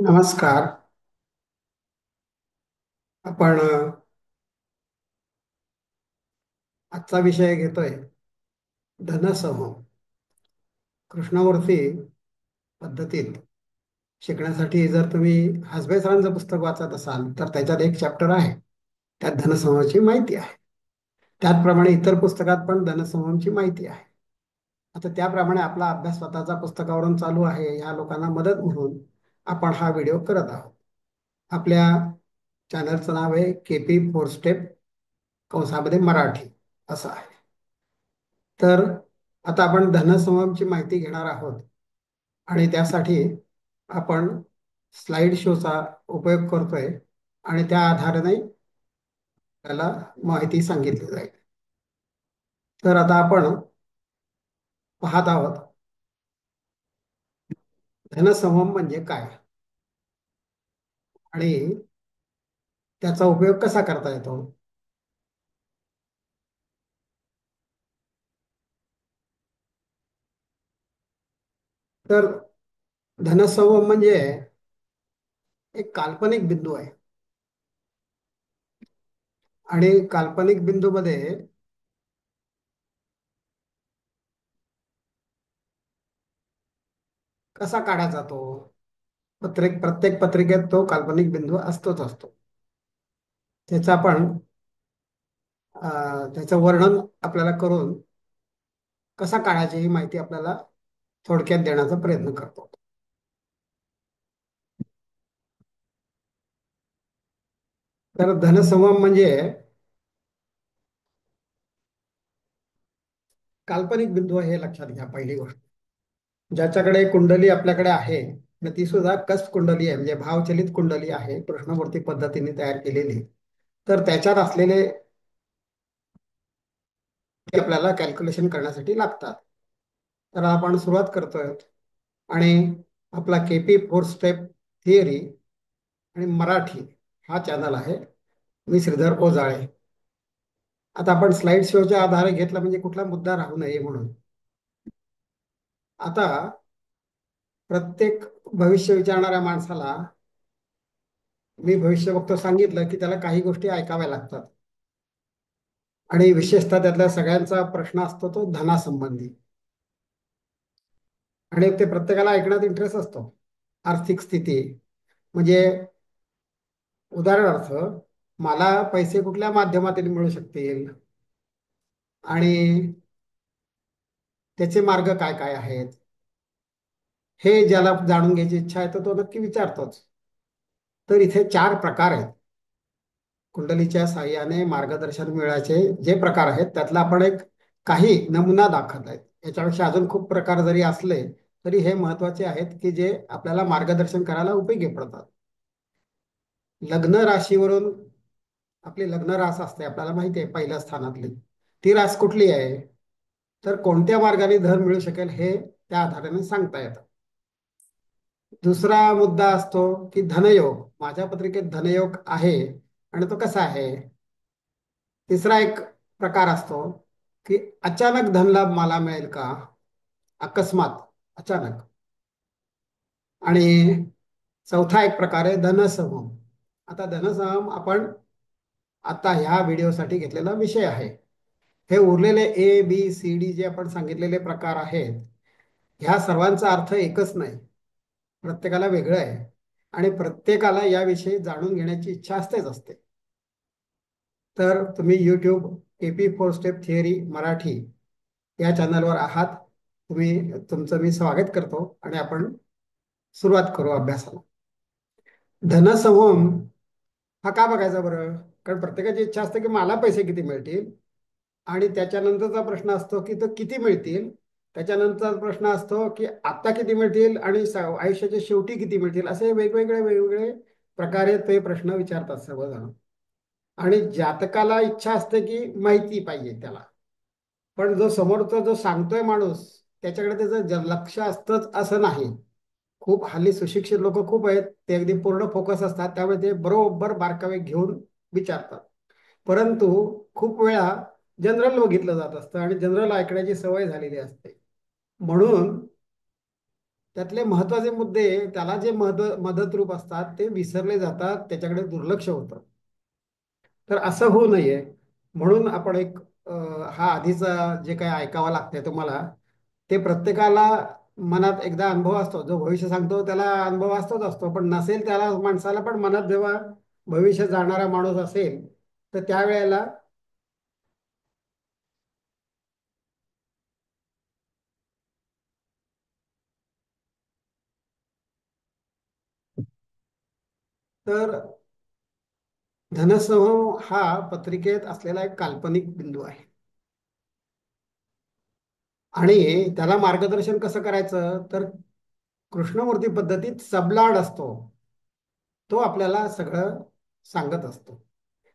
नमस्कार. आपण आजचा विषय घेतोय धनसंभव. कृष्णमूर्ती पद्धतीत शिकण्यासाठी जर तुम्ही हासबे सरांचं पुस्तक वाचत असाल तर त्याच्यात एक चॅप्टर आहे, त्यात धनसंभवाची माहिती आहे. त्याचप्रमाणे इतर पुस्तकात पण धनसंभवाची माहिती आहे. आता त्याप्रमाणे आपला अभ्यास स्वतःचा पुस्तकावरून चालू आहे, ह्या लोकांना मदत म्हणून आपण हा व्हिडिओ करत आहोत. आपल्या चॅनलचं नाव आहे केपी फोर स्टेप कंसामध्ये मराठी असं आहे. तर आता आपण धनसंभवाची माहिती घेणार आहोत आणि त्यासाठी आपण स्लाइड शोचा उपयोग करतोय आणि त्या आधाराने त्याला माहिती सांगितली जाईल. तर आता आपण पाहत आहोत धनसंभव म्हणजे काय आणि त्याचा उपयोग कसा करता येतो. तर धनसंभव म्हणजे एक काल्पनिक बिंदू आहे आणि काल्पनिक बिंदूमध्ये कसा काढायचा जातो. प्रत्येक पत्रिकेत तो काल्पनिक बिंदू असतोच असतो. त्याचा आपण त्याचं वर्णन आपल्याला करून कसा काढायची ही माहिती आपल्याला थोडक्यात देण्याचा प्रयत्न करतो. तर धनसंभव म्हणजे काल्पनिक बिंदू हे लक्षात घ्या. पहिली गोष्ट, ज्याच्याकडे कुंडली आपल्याकडे आहे आणि ती सुद्धा कस कुंडली आहे, म्हणजे भावचलित कुंडली आहे, कृष्णमूर्ती पद्धतीने तयार केलेली, तर त्याच्यात असलेले ते आपल्याला कॅल्क्युलेशन करण्यासाठी लागतात. तर आपण सुरुवात करतोय आणि आपला केपी फोर स्टेप थिअरी आणि मराठी हा चॅनल आहे. मी श्रीधर ओजाळे. आता आपण स्लाइड शोच्या आधारे घेतला म्हणजे कुठला मुद्दा राहू नये म्हणून. आता प्रत्येक भविष्य विचारणाऱ्या माणसाला मी भविष्य बघतो सांगितलं की त्याला काही गोष्टी ऐकाव्या लागतात आणि विशेषतः त्यातल्या सगळ्यांचा प्रश्न असतो तो धनासंबंधी. आणि ते प्रत्येकाला ऐकण्यात इंटरेस्ट असतो. आर्थिक स्थिती म्हणजे उदाहरणार्थ, मला पैसे कुठल्या माध्यमातून मिळू शकतील आणि त्याचे मार्ग काय काय आहेत हे ज्याला जाणून घ्यायची इच्छा आहे तर तो नक्की विचारतोच. तर इथे चार प्रकार आहेत कुंडलीच्या साहाय्याने मार्गदर्शन मिळायचे. जे प्रकार आहेत त्यातला आपण एक काही नमुना दाखवत आहेत. याच्यापेक्षा अजून खूप प्रकार जरी असले तरी हे महत्वाचे आहेत की जे आपल्याला मार्गदर्शन करायला उपयोगी पडतात. लग्न राशीवरून आपली लग्न रास असते, आपल्याला माहिती आहे पहिल्या स्थानातली ती रास कुठली आहे, तर कोणत्या मार्गाने धन मिळू शकेल हे त्या आधाराने सांगता येतं. दुसरा मुद्दा असतो की धनयोग, माझ्या पत्रिकेत धनयोग आहे आणि तो कसा आहे. तिसरा एक प्रकार असतो की अचानक धनलाभ मला मिळेल का, अकस्मात, अचानक. आणि चौथा एक प्रकार आहे धनसम. आता धनसम आपण आता ह्या व्हिडिओसाठी घेतलेला विषय आहे. हे उरलेले A B C D J आपण सांगितलेले प्रकार आहेत, ह्या सर्वांचा अर्थ एकच नाही, प्रत्येकाला वेगळं आहे आणि प्रत्येकाला याविषयी जाणून घेण्याची इच्छा असतेच असते. तर तुम्ही YouTube AP four step theory Marathi या चॅनलवर आहात. तुमचं मी स्वागत करतो आणि आपण सुरुवात करू अभ्यासाला. धनसमूह हा का बघायचा बरं, कारण प्रत्येकाची इच्छा असते की मला पैसे किती मिळतील आणि त्याच्यानंतरचा प्रश्न असतो की तो किती मिळतील. त्याच्यानंतर प्रश्न असतो की आता किती मिळतील आणि आयुष्याच्या शेवटी किती मिळतील. असे वेगवेगळे वेगवेगळे प्रकारे ते प्रश्न विचारतात सर्वजण. आणि जातकाला इच्छा असते की माहिती पाहिजे त्याला, पण जो समोरचा जो सांगतोय माणूस त्याच्याकडे त्याचं लक्ष असतंच असं नाही. खूप हल्ली सुशिक्षित लोक खूप आहेत, ते अगदी पूर्ण फोकस असतात, त्यामुळे ते बरोबर बारकावे घेऊन विचारतात. परंतु खूप वेळा जनरल बघितलं जात असतं आणि जनरल ऐकण्याची सवय झालेली असते. म्हणून त्यातले महत्वाचे मुद्दे, त्याला जे मदत रूप असतात ते विसरले जातात, त्याच्याकडे दुर्लक्ष होतं. तर असं होऊ नये म्हणून आपण एक हा आधीचा जे काही ऐकावं लागतंय तुम्हाला, ते प्रत्येकाला मनात एकदा अनुभव असतो. जो भविष्य सांगतो त्याला अनुभव असतोच असतो, पण नसेल त्याला माणसाला पण मनात जेव्हा भविष्य जाणारा माणूस असेल तर त्यावेळेला तर धनसमूह हा पत्रिकेत असलेला एक काल्पनिक बिंदू आहे. आणि त्याला मार्गदर्शन कसं करायचं, तर कृष्णमूर्ती पद्धतीत सबलाड असतो, तो आपल्याला सगळं सांगत असतो.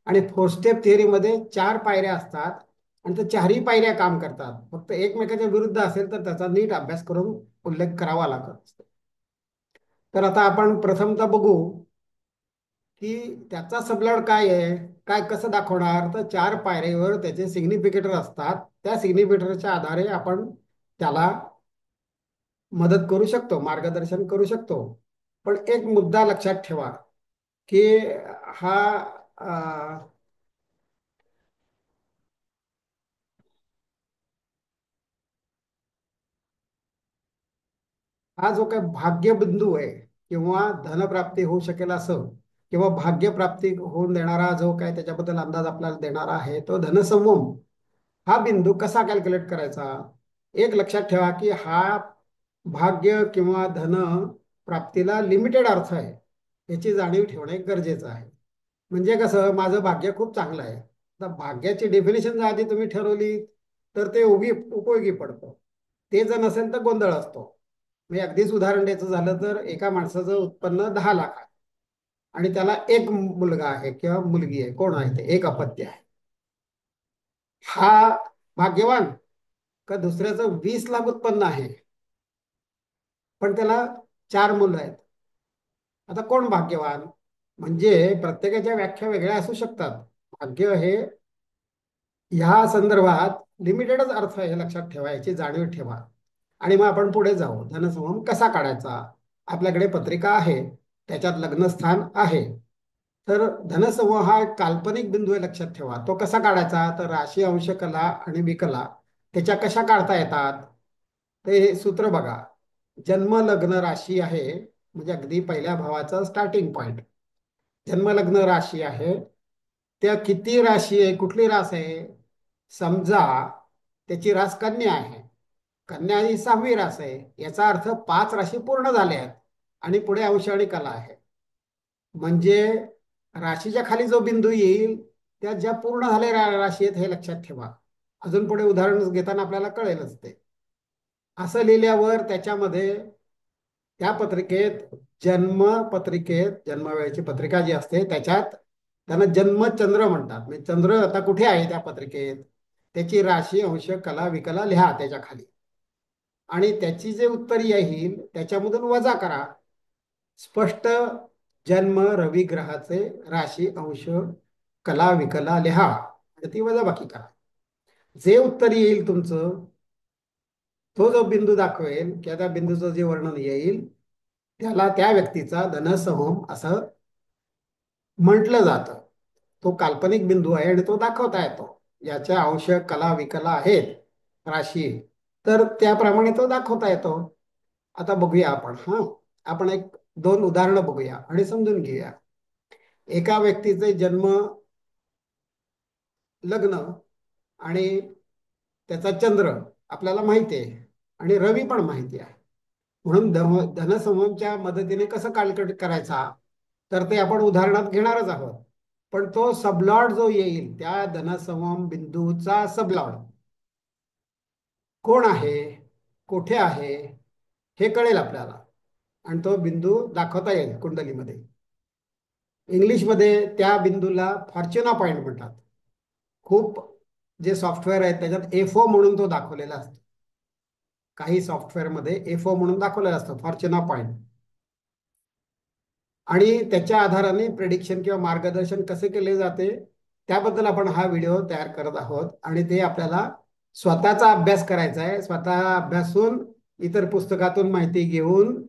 आणि फोर स्टेप थिअरीमध्ये 4 पायऱ्या असतात आणि त्या 4ही पायऱ्या काम करतात. फक्त एकमेकाच्या विरुद्ध असेल तर त्याचा नीट अभ्यास करून उल्लेख करावा लागत असतो. तर आता आपण प्रथमतः बघू की त्याचा सबलाड काय आहे, काय कसं दाखवणार. तर 4 पायरीवर त्याचे सिग्निफिकेटर असतात. त्या सिग्निफिकेटरच्या आधारे आपण त्याला मदत करू शकतो, मार्गदर्शन करू शकतो. पण एक मुद्दा लक्षात ठेवा की हा अ, हा जो काही भाग्यबिंदू आहे किंवा धनप्राप्ती होऊ शकेल असं, किंवा भाग्यप्राप्ती होऊन देणारा जो काय त्याच्याबद्दल अंदाज आपल्याला देणारा आहे तो धनसंमोम, हा बिंदू कसा कॅल्क्युलेट करायचा. एक लक्षात ठेवा की हा भाग्य किंवा धन प्राप्तीला लिमिटेड अर्थ आहे, याची जाणीव ठेवणे गरजेचं आहे. म्हणजे कसं, माझं भाग्य खूप चांगलं आहे, आता भाग्याची डेफिनेशन जर आधी तुम्ही ठरवली तर ते उपयोगी पडतं. ते जर नसेल तर गोंधळ असतो. म्हणजे अगदीच उदाहरण द्यायचं झालं तर एका माणसाचं उत्पन्न 10 लाख आहे आणि त्याला एक मुलगा आहे किंवा मुलगी आहे, कोण आहे ते, एक अपत्य आहे. हा भाग्यवान का दुसऱ्याचं 20 लाख उत्पन्न आहे पण त्याला 4 मुलं आहेत. आता कोण भाग्यवान. म्हणजे प्रत्येकाच्या व्याख्या वेगळ्या असू शकतात. भाग्य हे ह्या संदर्भात लिमिटेडच अर्थ आहे, हे लक्षात ठेवा, याची जाणीव ठेवा. आणि मग आपण पुढे जाऊ. धनसंगम कसा काढायचा. आपल्याकडे पत्रिका आहे, त्याच्यात लग्नस्थान आहे. तर धनसमूह हा एक काल्पनिक बिंदू आहे, लक्षात ठेवा. तो कसा काढायचा, तर राशी, अंश, कला आणि विकला त्याच्या कशा काढता येतात. ते हे सूत्र बघा. जन्म लग्न राशी आहे, म्हणजे अगदी पहिल्या भावाचा स्टार्टिंग पॉइंट. जन्म लग्न राशी आहे, त्या किती राशी आहे, कुठली रास आहे. समजा त्याची रास कन्या आहे, कन्या ही 6वी रास आहे, याचा अर्थ 5 राशी पूर्ण झाल्या आहेत आणि पुढे अंश आणि कला आहे. म्हणजे राशीच्या खाली जो बिंदू येईल त्या ज्या पूर्ण झालेल्या राशी आहेत, हे लक्षात ठेवा. अजून पुढे उदाहरण घेताना आपल्याला कळेलच ते. असं लिहिल्यावर त्याच्यामध्ये त्या पत्रिकेत, जन्म पत्रिकेत, जन्मवेळेची पत्रिका जी असते त्याच्यात त्यांना जन्मचंद्र म्हणतात. म्हणजे चंद्र आता कुठे आहे त्या पत्रिकेत, त्याची राशी, अंश, कला, विकला लिहा त्याच्या खाली. आणि त्याची जे उत्तर येईल त्याच्यामधून वजा करा. स्पष्ट जन्म रवी ग्रहाचे राशी, अंश, कला, विकला लिहा आणि ती वजाबाकी करा. जे उत्तर येईल तुमचं, तो जो बिंदू दाखवेल किंवा त्या बिंदूचं जे वर्णन येईल त्याला त्या व्यक्तीचा धनसमूह असं म्हटलं जातं. तो काल्पनिक बिंदू आहे आणि तो दाखवता येतो. याच्या अंश, कला, विकला आहेत राशी, तर त्याप्रमाणे तो दाखवता येतो. आता बघूया आपण. आपण एक 2 उदाहरणं बघूया आणि समजून घेऊया. एका व्यक्तीचे जन्म, लग्न आणि त्याचा चंद्र आपल्याला माहिती आहे आणि रवी पण माहिती आहे. म्हणून धनसमूहाच्या मदतीने कसं कॅल्क्युलेट करायचा, तर ते आपण उदाहरणात घेणारच आहोत. पण तो सबलॉड जो येईल त्या धनसमूह बिंदूचा सबलॉड कोण आहे, कुठे आहे, हे कळेल आपल्याला. आणि तो बिंदू दाखवता येईल कुंडलीमध्ये. इंग्लिशमध्ये त्या बिंदूला फॉर्च्युना पॉईंट म्हणतात. खूप जे सॉफ्टवेअर आहेत त्याच्यात एफओ म्हणून तो दाखवलेला असतो. काही सॉफ्टवेअरमध्ये एफओ म्हणून दाखवलेला असतो, फॉर्च्युना पॉईंट. आणि त्याच्या आधाराने प्रेडिक्शन किंवा मार्गदर्शन कसे केले जाते त्याबद्दल आपण हा व्हिडिओ तयार करत आहोत. आणि ते आपल्याला स्वतःचा अभ्यास करायचा आहे. स्वतः अभ्यासून इतर पुस्तकातून माहिती घेऊन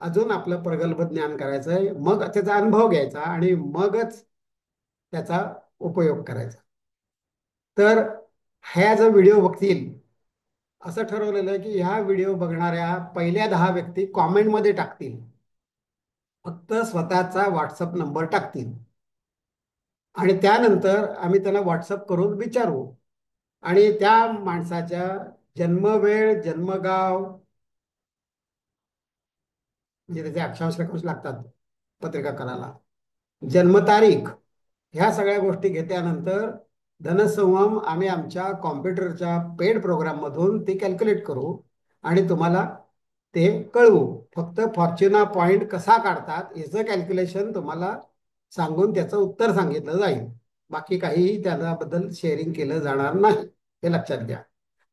अजून आपलं प्रगल्भ ज्ञान करायचंय, मग त्याचा अनुभव घ्यायचा आणि मगच त्याचा उपयोग करायचा. तर ह्या जर व्हिडिओ बघतील, असं ठरवलेलं आहे की ह्या व्हिडिओ बघणाऱ्या पहिल्या 10 व्यक्ती कॉमेंटमध्ये टाकतील, फक्त स्वतःचा व्हॉट्सअप नंबर टाकतील, आणि त्यानंतर आम्ही त्यांना व्हॉट्सअप करून विचारू, आणि त्या माणसाच्या जन्मवेळ, जन्मगाव, म्हणजे त्याचे अक्षांश रेखांश लागतात पत्रिका करायला, जन्मतारीख, ह्या सगळ्या गोष्टी घेतल्यानंतर धनसंवहन आम्ही आमच्या कॉम्प्युटरच्या पेड प्रोग्राम मधून ते कॅल्क्युलेट करू आणि तुम्हाला ते कळवू. फक्त फॉर्च्युना पॉइंट कसा काढतात याचं कॅल्क्युलेशन तुम्हाला सांगून त्याचं उत्तर सांगितलं जाईल. बाकी काहीही त्याबद्दल शेअरिंग केलं जाणार नाही, हे लक्षात घ्या.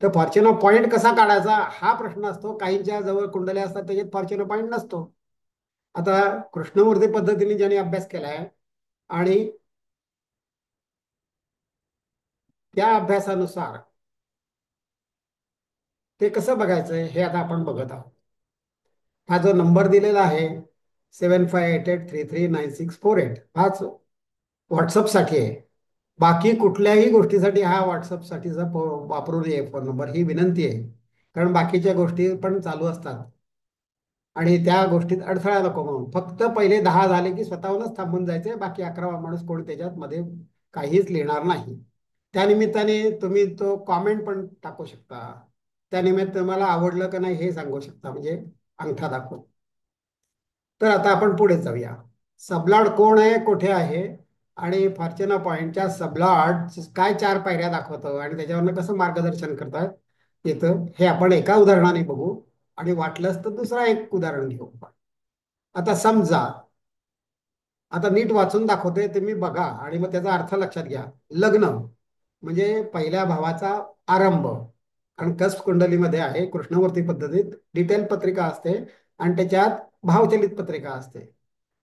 तर फॉर्च्युना पॉइंट कसा काढायचा हा प्रश्न असतो. काहींच्या जवळ कुंडल्या असतात त्याच्यात फॉर्च्युना पॉइंट नसतो. आता कृष्णमूर्ती पद्धतीने ज्यांनी अभ्यास केलाय आणि त्या अभ्यासानुसार ते कसं बघायचंय हे आता आपण बघत आहोत. हा जो नंबर दिलेला आहे 7588339648, हाच व्हॉट्सअपसाठी आहे. बाकी कुठल्याही गोष्टीसाठी हा व्हॉट्सअपसाठीचा वापरू नये फोन नंबर, ही विनंती आहे. कारण बाकीच्या गोष्टी पण चालू असतात आणि त्या गोष्टीत अडथळा नको म्हणून फक्त पहिले 10 झाले की स्वतःहूनच थांबून जायचे. बाकी 11वा माणूस कोण त्याच्यात मध्ये काहीच लिहिणार नाही. त्यानिमित्ताने तुम्ही तो कॉमेंट पण टाकू शकता. त्यानिमित्त तुम्हाला आवडलं का नाही हे सांगू शकता, म्हणजे अंगठा दाखवून. तर आता आपण पुढे जाऊया. सबलॉड कोण आहे, कुठे आहे, आणि फॉर्च्युना पॉइंटच्या सबलॉड काय 4 पायऱ्या दाखवतो आणि त्याच्यावरनं कसं मार्गदर्शन करतात येतं, हे आपण एका उदाहरणाने बघू आणि वाटलंच तर दुसरा एक उदाहरण घेऊ. आता समजा, आता नीट वाचून दाखवते तुम्ही बघा आणि मग त्याचा अर्थ लक्षात घ्या. लग्न म्हणजे पहिल्या भावाचा आरंभ, कारण कसप कुंडलीमध्ये आहे, कृष्णमूर्ती पद्धतीत डिटेल पत्रिका असते आणि त्याच्यात भावचलित पत्रिका असते.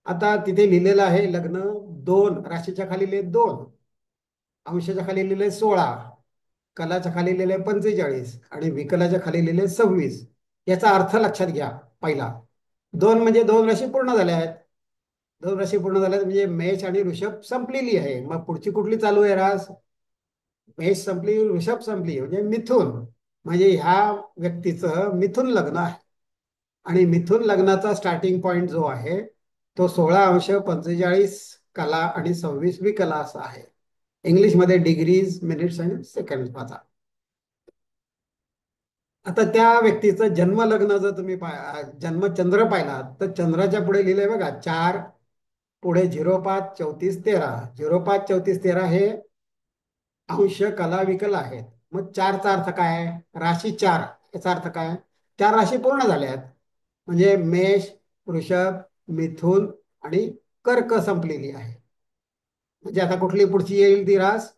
आता तिथे लिहिलेलं आहे लग्न 2, राशीच्या खाली लिहिले 2, अंशाच्या खाली लिहिले 16, कलाच्या खाली लिहिले 45 आणि विकलाच्या खाली लिहिले 26. याचा अर्थ लक्षात घ्या. पहिला, 2 म्हणजे 2 राशी पूर्ण झाल्या आहेत. 2 राशी पूर्ण झाल्यात म्हणजे मेष आणि वृषभ संपलेली आहे. मग पुढची कुठली चालू आहे रास? मेष संपली, वृषभ संपली, म्हणजे मिथुन. म्हणजे ह्या व्यक्तीचं मिथुन लग्न आहे आणि मिथुन लग्नाचा स्टार्टिंग पॉइंट जो आहे तो 16 अंश 45 कला आणि 26वी कला असा आहे. इंग्लिशमध्ये डिग्रीज, मिनिट्स आणि सेकंड वाचा. आता त्या व्यक्तीचं जन्मलग्न जर तुम्ही जन्मचंद्र पाहिला तर चंद्राच्या पुढे लिहिलंय बघा 4, पुढे 05 34 13, 05 34 13 हे अंश कला विकल आहेत. मग 4चा अर्थ काय आहे? राशी 4, याचा अर्थ काय? 4 राशी पूर्ण झाल्या आहेत, म्हणजे मेष, वृषभ, मिथुन आणि कर्क संपलेली आहे. म्हणजे आता कुठली पुढची येईल ती रास?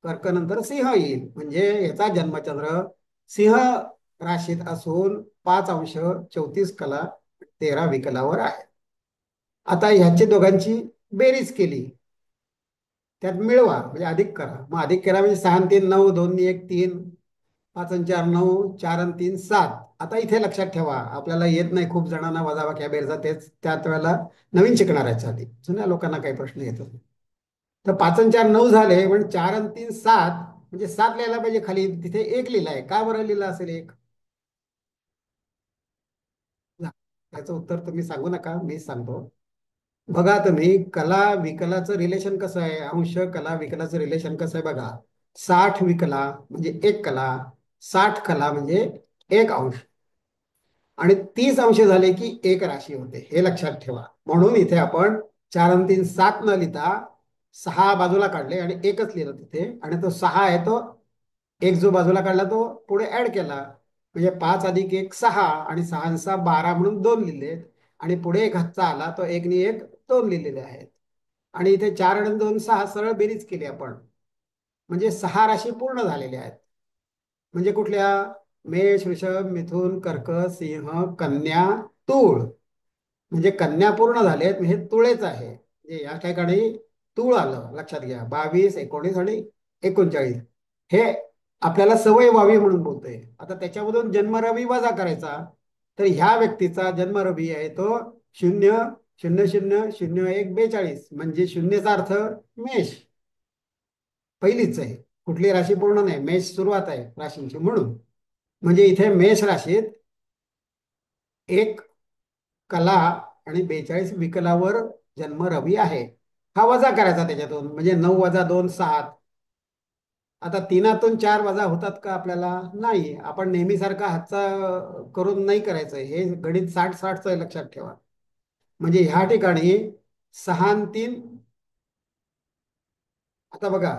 कर्क नंतर सिंह येईल. म्हणजे याचा जन्मचंद्र सिंह राशीत असून 5 अंश 34 कला 13 विकलावर आहे. आता ह्याची दोघांची बेरीज केली, त्यात मिळवा म्हणजे अधिक करा. मग अधिक करा म्हणजे 6 आणि 3 9, 2 आणि 1 3, 5 आणि 4 9, 4 आणि 3 7. आता इथे लक्षात ठेवा, आपल्याला येत नाही खूप जणांना वजाबाकी बेरजा, तेच त्याच वेळेला नवीन शिकणाऱ्याच्या आधी जुन्या लोकांना काही प्रश्न येतो. तर 5 आणि 4 9 झाले, पण 4 आणि 3 7, म्हणजे 7 लिहायला पाहिजे खाली. तिथे 1 लिहिलाय, का बरं लिहिला असेल 1? त्याचं उत्तर तुम्ही सांगू नका, मीच सांगतो. बघा तुम्ही, कला विकलाचं रिलेशन कसं आहे, अंश कला विकलाचं रिलेशन कसं आहे बघा. 60 विकला म्हणजे 1 कला, 60 कला म्हणजे 1 अंश, आणि 30 अंश झाले की 1 राशी होते, हे लक्षात ठेवा. म्हणून इथे आपण 4 आणि 3 7 न लिहिता 6 बाजूला काढले आणि 1च लिहिलं तिथे, आणि तो 6 आहे तो 1 जो बाजूला काढला तो पुढे ऍड केला, म्हणजे 5 अधिक 1 6, आणि 6 आणि 6 12 म्हणून 2 लिहिलेत, आणि पुढे एक हातचा आला तो 1 आणि 1 2 लिहिलेले आहेत. आणि इथे 4 आणि 2 6 सरळ बेरीज केली आपण, म्हणजे 6 राशी पूर्ण झालेल्या आहेत. म्हणजे कुठल्या? मेष, वृषभ, मिथुन, कर्क, सिंह, कन्या, तूळ. म्हणजे कन्या पूर्ण झालेत, हे तुळेच आहे. म्हणजे या ठिकाणी तूळ आलं, लक्षात घ्या. 22 19 आणि 39 हे आपल्याला सवय व्हावी म्हणून बोलतोय. आता त्याच्यामधून जन्म रवी वजा करायचा, तर ह्या व्यक्तीचा जन्म रवी आहे तो 0-0-0-1-42 म्हणजे शून्यचा अर्थ मेष पहिलीच आहे. कुठली राशी पूर्ण नाही, मेष सुरुवात आहे राशींची म्हणून. म्हणजे इथे मेष राशीत एक कला आणि 42 विकलावर जन्म रवी आहे. हा वजा करायचा त्याच्यातून, म्हणजे 9 वजा 2 7. आता तीनातून 4 वजा होतात का आपल्याला? नाही. आपण नेहमीसारखा हातचा करून नाही करायचं, हे गणित 60-60चं आहे, लक्षात ठेवा. म्हणजे ह्या ठिकाणी 6 आणि 3. आता बघा,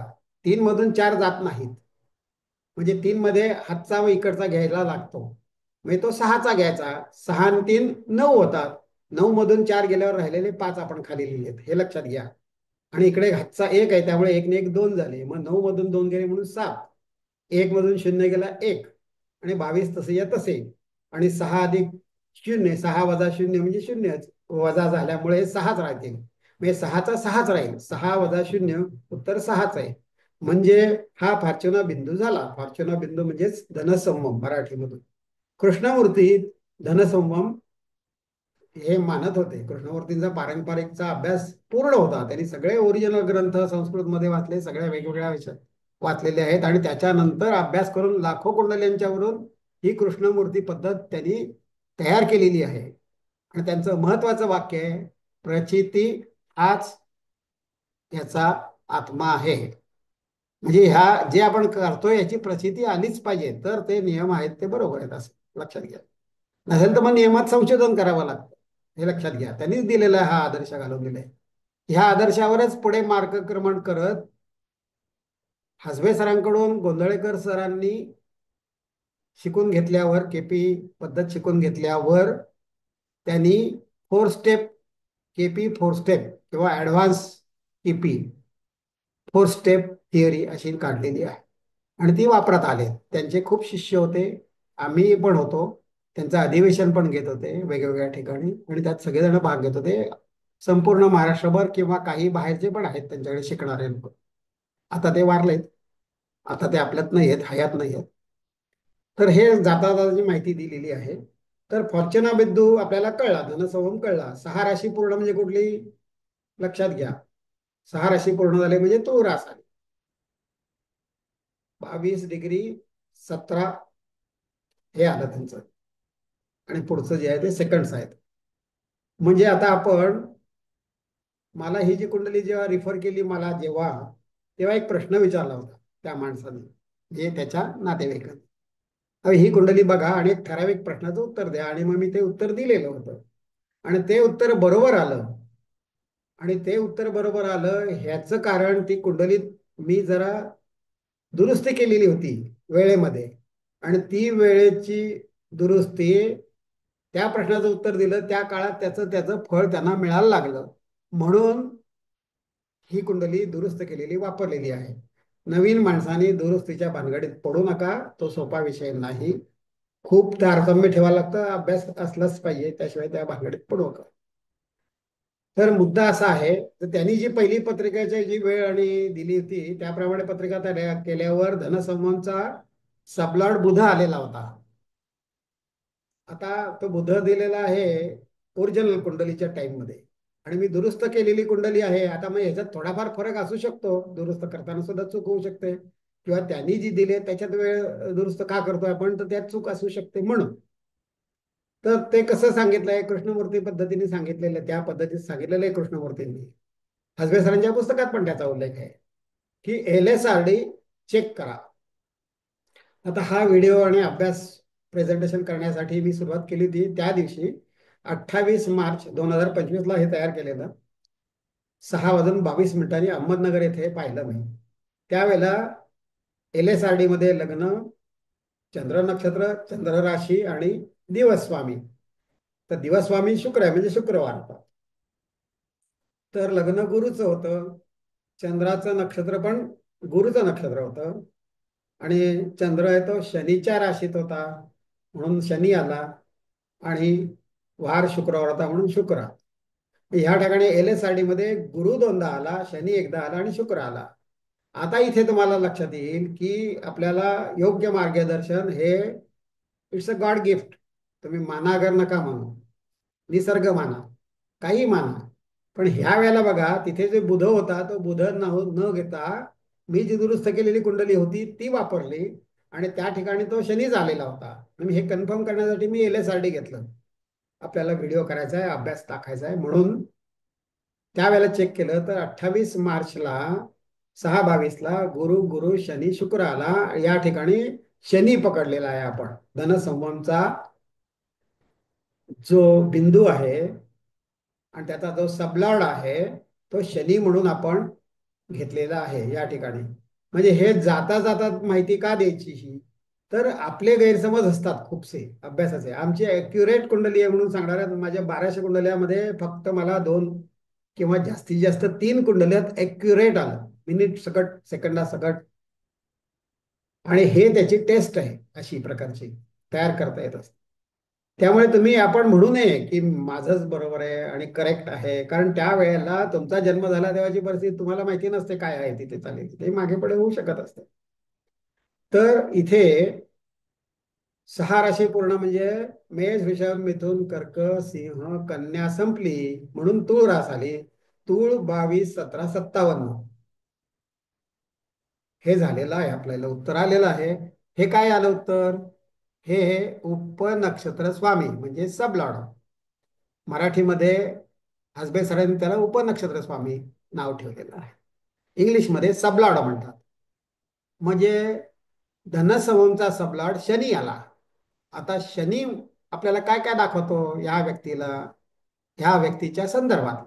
3 मधून 4 जात नाहीत, म्हणजे 3 मध्ये हातचा व इकडचा घ्यायला लागतो. म्हणजे तो 6चा घ्यायचा. 6 आणि 3 9 होतात. 9 मधून 4 गेल्यावर राहिलेले 5 आपण खाली लिहिलेत, हे लक्षात घ्या. आणि इकडे हातचा 1 आहे, त्यामुळे 1 ने 1 2 झाले. मग 9 मधून 2 गेले म्हणून 7. 1 मधून 0 गेला 1. आणि 22 तसे या तसे. आणि 6 अधिक 0, 6 वजा 0 म्हणजे 0च, वजा झाल्यामुळे 6च राहतील. म्हणजे 6चा 6च राहील. 6 वजा 0 उत्तर 6च आहे. म्हणजे हा फॉर्च्युना बिंदू झाला. फॉर्च्युना बिंदू म्हणजेच धनसंवम मराठीमधून. कृष्णमूर्ती धनसंवम हे मानत होते. कृष्णमूर्तींचा पारंपरिकचा अभ्यास पूर्ण होता. त्यांनी सगळे ओरिजिनल ग्रंथ संस्कृतमध्ये वाचले, सगळ्या वेगवेगळ्या विषयात वाचलेले आहेत. आणि त्याच्यानंतर अभ्यास करून लाखो कुंडल्यांच्यावरून ही कृष्णमूर्ती पद्धत त्यांनी तयार केलेली आहे. आणि त्यांचं महत्वाचं वाक्य आहे, प्रचिती हाच याचा आत्मा आहे. म्हणजे ह्या जे आपण करतोय याची प्रचिती आलीच पाहिजे, तर ते नियम आहेत ते बरोबर आहेत असं लक्षात घ्या. नसेल तर मग नियमात संशोधन करावं लागतं, हे लक्षात घ्या. त्यांनीच दिलेला हा आदर्श घालून दिलाय. ह्या आदर्शावरच पुढे मार्गक्रमण करत हासबे सरांकडून गोंधळेकर सरांनी शिकून घेतल्यावर, केपी पद्धत शिकून घेतल्यावर त्यांनी 4 स्टेप केपी 4 स्टेप किंवा ऍडव्हान्स केपी 4 स्टेप थिअरी अशी काढलेली आहे. आणि ती वापरात आले. त्यांचे खूप शिष्य होते, आम्ही पण होतो. त्यांचं अधिवेशन पण घेत होते वेगवेगळ्या ठिकाणी, आणि त्यात सगळेजण भाग घेत होते. संपूर्ण महाराष्ट्रभर किंवा काही बाहेरचे पण आहेत त्यांच्याकडे शिकणारे लोक. आता ते वारलेत, आता ते आपल्यात नाही आहेत, हयात नाही आहेत. तर हे जाता जाताची माहिती दिलेली आहे. तर फॉर्च्युना बिंदू आपल्याला कळला, धनसंवम कळला. 6 राशी पूर्ण म्हणजे कुठली? लक्षात घ्या, 6 राशी पूर्ण झाले म्हणजे तो रास आली. 22°17 हे आलं त्यांचं. आणि पुढचं जे आहे ते सेकंड्स आहेत. म्हणजे आता आपण, मला ही जी कुंडली जेव्हा रिफर केली मला जेव्हा, तेव्हा एक प्रश्न विचारला होता त्या माणसाने, जे त्याच्या नातेवाईकांनी. अहो, ही कुंडली बघा आणि एक ठराविक प्रश्नाचं उत्तर द्या. आणि मग मी ते उत्तर दिलेलं होतं, आणि ते उत्तर बरोबर आलं. आणि ते उत्तर बरोबर आलं ह्याचं कारण, ती कुंडलीत मी जरा दुरुस्ती केलेली होती वेळेमध्ये. आणि ती वेळेची दुरुस्ती, त्या प्रश्नाचं उत्तर दिलं त्या काळात त्याचं त्याचं फळ त्यांना मिळायला लागलं, म्हणून ही कुंडली दुरुस्त केलेली वापरलेली आहे. नवीन माणसाने दुरुस्तीच्या भानगडीत पडू नका, तो सोपा विषय नाही. खूप तारतम्य ठेवायला लागतं, अभ्यास असलाच पाहिजे, त्याशिवाय त्या भानगडीत पडू नका. तर मुद्दा असा आहे, तर त्यांनी जी पहिली पत्रिकेची जी वेळ आणि दिली होती त्याप्रमाणे पत्रिका तयार केल्यावर धनसंवंतचा सबलॉर्ड बुध आलेला होता. आता तो बुध दिलेला आहे ओरिजिनल कुंडलीच्या टाइम मध्ये, आणि मी दुरुस्त केलेली कुंडली आहे. आता मग ह्याच्यात थोडाफार फरक असू शकतो, दुरुस्त करताना सुद्धा चूक होऊ शकते, किंवा त्यांनी जी दिली त्याच्यात वेळ दुरुस्त का करतोय आपण, तर त्यात चूक असू शकते म्हणून. तर ते कसं सांगितलंय, कृष्णमूर्ती पद्धतीने सांगितलेलं, त्या पद्धतीत सांगितलेलं आहे कृष्णमूर्तींनी. हसबे सरांच्या पुस्तकात पण त्याचा उल्लेख आहे की LSRD चेक करा. आता हा व्हिडिओ आणि अभ्यास प्रेझेंटेशन करण्यासाठी मी सुरुवात केली होती त्या दिवशी 28 मार्च 2025 ला हे तयार केलेलं. 6:22 अहमदनगर येथे पाहिलं मी. त्यावेळेला LSRD मध्ये लग्न, चंद्र नक्षत्र, चंद्र राशी आणि दिवसस्वामी. तर दिवसस्वामी शुक्र आहे म्हणजे शुक्रवार होता. तर लग्न गुरुचं होतं, चंद्राचं नक्षत्र पण गुरुचं नक्षत्र होतं, आणि चंद्र आहे तो शनीच्या राशीत होता म्हणून शनी आला, आणि वार शुक्रवार होता म्हणून शुक्र. ह्या ठिकाणी LSRD मध्ये गुरु दोनदा आला, शनी एकदा आला आणि शुक्र आला. आता इथे तुम्हाला लक्षात येईल की आपल्याला योग्य मार्गदर्शन हे इट्स अ गॉड गिफ्ट. तुम्ही माना अगर नका म्हणू, निसर्ग माना, काही माना. पण ह्या वेळेला बघा, तिथे जे बुध होता तो बुध न घेता मी जी दुरुस्त केलेली कुंडली होती ती वापरली, आणि त्या ठिकाणी तो शनी झालेला होता. आणि हे कन्फर्म करण्यासाठी मी LSRD घेतलं. आपल्याला व्हिडिओ करायचा आहे, अभ्यास टाकायचा आहे म्हणून. त्यावेळेला चेक केलं तर 28 मार्चला 6:22ला गुरु गुरु शनी शुक्र आला. या ठिकाणी शनी पकडलेला आहे आपण. धनसंवमचा जो बिंदू आहे आणि त्याचा जो सबलॉर्ड आहे तो शनी म्हणून आपण घेतलेला आहे या ठिकाणी. म्हणजे हे जाता जाता माहिती का द्यायची ही, तर आपले गैरसमज असतात खूपसे अभ्यासाचे. आमची ॲक्युरेट कुंडली आहे म्हणून सांगणाऱ्या माझ्या 1200 कुंडल्यामध्ये फक्त मला 2 किंवा जास्तीत जास्त 3 कुंडल्यात ॲक्युरेट आलं, मिनिट सकट सेकंदा सकट. आणि हे त्याची टेस्ट आहे अशी प्रकारची तयार करता येत असते. त्यामुळे तुम्ही आपण म्हणू नये की माझंच बरोबर आहे आणि करेक्ट आहे, कारण त्या वेळेला तुमचा जन्म झाला तेव्हाची परिस्थिती तुम्हाला माहिती नसते काय आहे तिथे चालेल, ते मागे पुढे होऊ शकत असते. तर इथे 6 राशी पूर्ण म्हणजे मेष वृषभ मिथुन कर्क सिंह कन्या संपली, म्हणून तूळ रास आली. तूळ 22 17 57 हे झालेलं आहे. आपल्याला उत्तर आलेलं आहे. हे काय आलं उत्तर? हे उपनक्षत्र स्वामी म्हणजे सबलॉर्ड. मराठीमध्ये हसबे सरांनी त्याला उपनक्षत्र स्वामी नाव ठेवलेलं आहे. इंग्लिशमध्ये सबलॉर्ड म्हणतात. म्हणजे धनसंवमचा सबलॉर्ड शनी आला. आता शनी आपल्याला काय काय दाखवतो या व्यक्तीला, ह्या व्यक्तीच्या संदर्भात.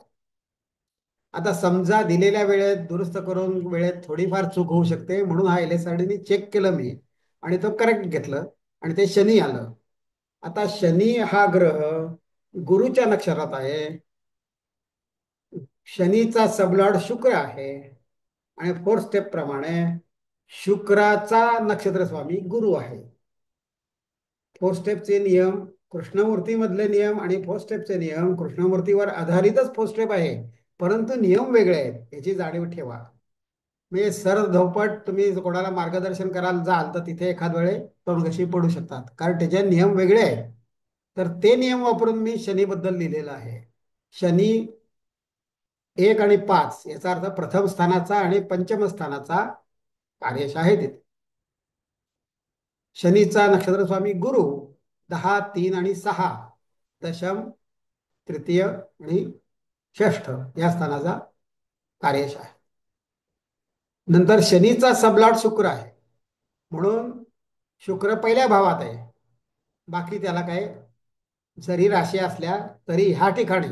आता समजा दिलेल्या वेळेत दुरुस्त करून वेळेत थोडीफार चूक होऊ शकते, म्हणून हा LSRDने चेक केलं मी आणि तो करेक्ट घेतलं आणि ते शनी आलं. आता शनी हा ग्रह गुरुच्या नक्षत्रात आहे. शनीचा सबलॉर्ड शुक्र आहे आणि 4th स्टेप प्रमाणे शुक्राचा नक्षत्र स्वामी गुरु आहे. 4th स्टेपचे नियम कृष्णमूर्ती मधले नियम आणि 4th स्टेपचे नियम कृष्णमूर्तीवर आधारितच 4th स्टेप आहे, परंतु नियम वेगळे आहेत याची जाणीव ठेवा. म्हणजे सर धोपट तुम्ही कोणाला मार्गदर्शन करायला जाल तर तिथे एखाद वेळे तोंडघशी पडू शकतात, कारण त्याचे नियम वेगळे आहेत. तर ते नियम वापरून मी शनीबद्दल लिहिलेलं आहे. शनी 1 आणि 5 याचा अर्थ प्रथम स्थानाचा आणि पंचम स्थानाचा कार्यश आहे तिथे. शनीचा नक्षत्र स्वामी गुरु 10 3 आणि 6 दशम तृतीय आणि षष्ठ या स्थानाचा कार्यश आहे. नंतर शनीचा सबलॉर्ड शुक्र आहे, म्हणून शुक्र पहिल्या भावात आहे. बाकी त्याला काय जरी राशी असल्या तरी ह्या ठिकाणी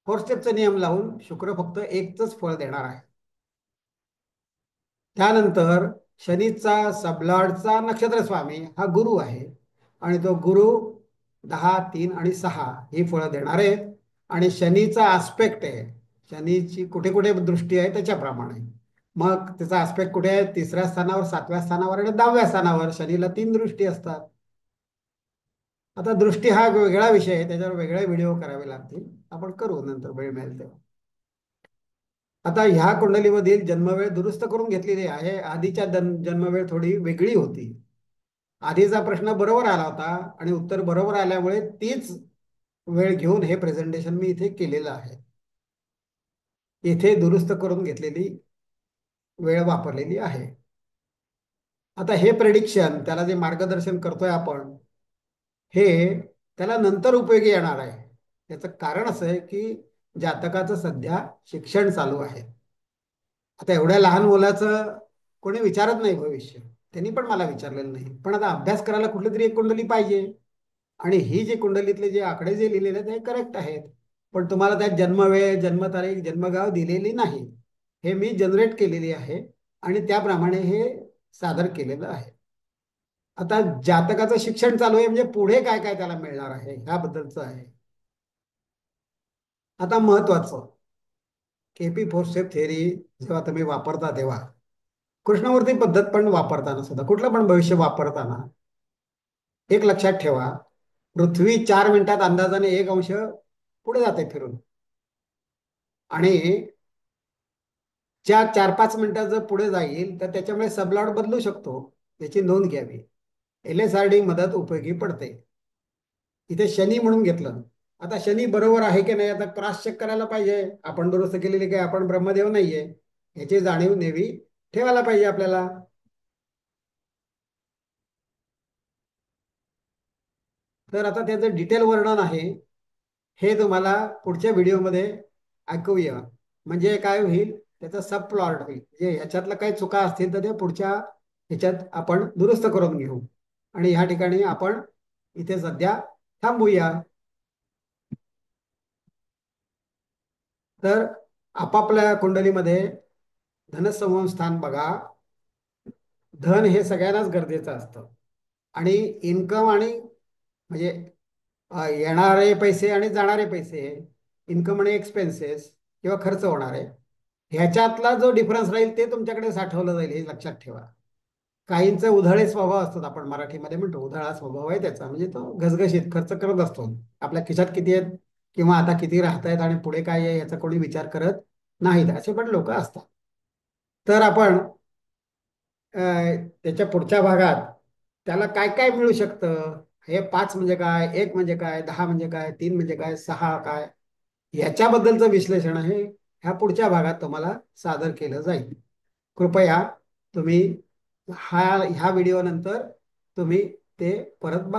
4th स्टेपचा नियम लावून शुक्र फक्त एकच फळ देणार आहे. त्यानंतर शनीचा सबलॉर्डचा नक्षत्र स्वामी हा गुरु आहे आणि तो गुरु 10 3 आणि 6 ही फळं देणार आहेत. आणि शनीचा आस्पेक्ट आहे, शनीची कुठे कुठे दृष्टी आहे त्याच्याप्रमाणे. मग त्याचा आस्पेक्ट कुठे आहे? 3ऱ्या स्थानावर, 7व्या स्थानावर आणि 10व्या स्थानावर. शनीला 3 दृष्टी असतात. आता दृष्टी हा वेगळा विषय आहे, त्याच्यावर वेगळे व्हिडिओ करावे लागतील, आपण करू नंतर वेळ मिळेल तेव्हा. आता ह्या कुंडलीमधील जन्मवेळ दुरुस्त करून घेतलेली आहे. आधीच्या जन्मवेळ थोडी वेगळी होती. आधीचा प्रश्न बरोबर आला होता आणि उत्तर बरोबर आल्यामुळे तीच वेळ घेऊन हे प्रेझेंटेशन मी इथे केलेलं आहे. इथे दुरुस्त करून घेतलेली वेळ वापरलेली आहे. आता हे प्रेडिक्शन, त्याला जे मार्गदर्शन करतोय आपण, हे त्याला नंतर उपयोगी येणार आहे. त्याचं कारण असं आहे की जातकाचं सध्या शिक्षण चालू आहे. आता एवढ्या लहान मुलाचं कोणी विचारत नाही भविष्य, त्यांनी पण मला विचारलेलं नाही. पण आता अभ्यास करायला कुठली तरी एक कुंडली पाहिजे, आणि ही जे कुंडलीतले जे आकडे जे लिहिलेले आहेत ते करेक्ट आहेत. पण तुम्हाला त्यात जन्मवेळ, जन्मतारीख, जन्मगाव दिलेली नाही. हे मी जनरेट केलेली आहे आणि त्याप्रमाणे हे सादर केलेलं आहे. आता जातकाचं शिक्षण चालू आहे म्हणजे पुढे काय काय त्याला मिळणार आहे ह्याबद्दलचं आहे. आता महत्वाचं, KP4 स्टेप थेअरी जेव्हा तुम्ही वापरता तेव्हा कृष्णमूर्ती पद्धत पण वापरताना सुद्धा, कुठलं पण भविष्य वापरताना एक लक्षात ठेवा, पृथ्वी 4 मिनिटात अंदाजाने 1 अंश पुढे जाते फिरून, आणि ज्या 4-5 मिनिटात जर पुढे जाईल तर त्याच्यामुळे सबलॉट बदलू शकतो, याची नोंद घ्यावी. LSRD मदत उपयोगी पडते. इथे शनी म्हणून घेतलं. आता शनी बरोबर आहे की नाही आता क्रॉस चेक करायला पाहिजे. आपण दुरुस्त केलेली काय आपण ब्रह्मदेव नाहीये, याची जाणीव नेहमी ठेवायला पाहिजे आपल्याला. तर आता त्याचं डिटेल वर्णन आहे, हे तुम्हाला पुढच्या व्हिडिओमध्ये ऐकूया. म्हणजे काय होईल, त्याचा सब प्लॉट होईल. म्हणजे ह्याच्यातलं काही चुका असतील तर ते पुढच्या ह्याच्यात आपण दुरुस्त करून घेऊ. आणि ह्या ठिकाणी आपण इथे सध्या थांबूया. तर आपापल्या कुंडलीमध्ये धनसंभव स्थान बघा. धन हे सगळ्यांनाच गरजेचं असतं. आणि इन्कम आणि म्हणजे येणारे पैसे आणि जाणारे पैसे, इन्कम आणि एक्सपेन्सेस किंवा खर्च होणारे, ह्याच्यातला जो डिफरन्स राहील ते तुमच्याकडे साठवलं जाईल, हे लक्षात ठेवा. काहींचे उधळे स्वभाव असतात, आपण मराठीमध्ये म्हणतो उधळा स्वभाव आहे त्याचा, म्हणजे तो घसघशीत खर्च करत असतो. आपल्या खिशात किती आहेत किंवा आता किती राहत आहेत आणि पुढे काय आहे याचा कोणी विचार करत नाहीत, असे पण लोक असतात. तर आपण त्याच्या पुढच्या भागात त्याला काय काय मिळू शकतं, हे 5 म्हणजे काय, 1 म्हणजे काय, 10 म्हणजे काय, 3 म्हणजे काय, 6 काय, ह्याच्याबद्दलचं विश्लेषण आहे ह्या पुढच्या भागात तुम्हाला सादर केलं जाईल. कृपया तुम्ही ह्या व्हिडिओ नंतर तुम्ही ते परत बघा.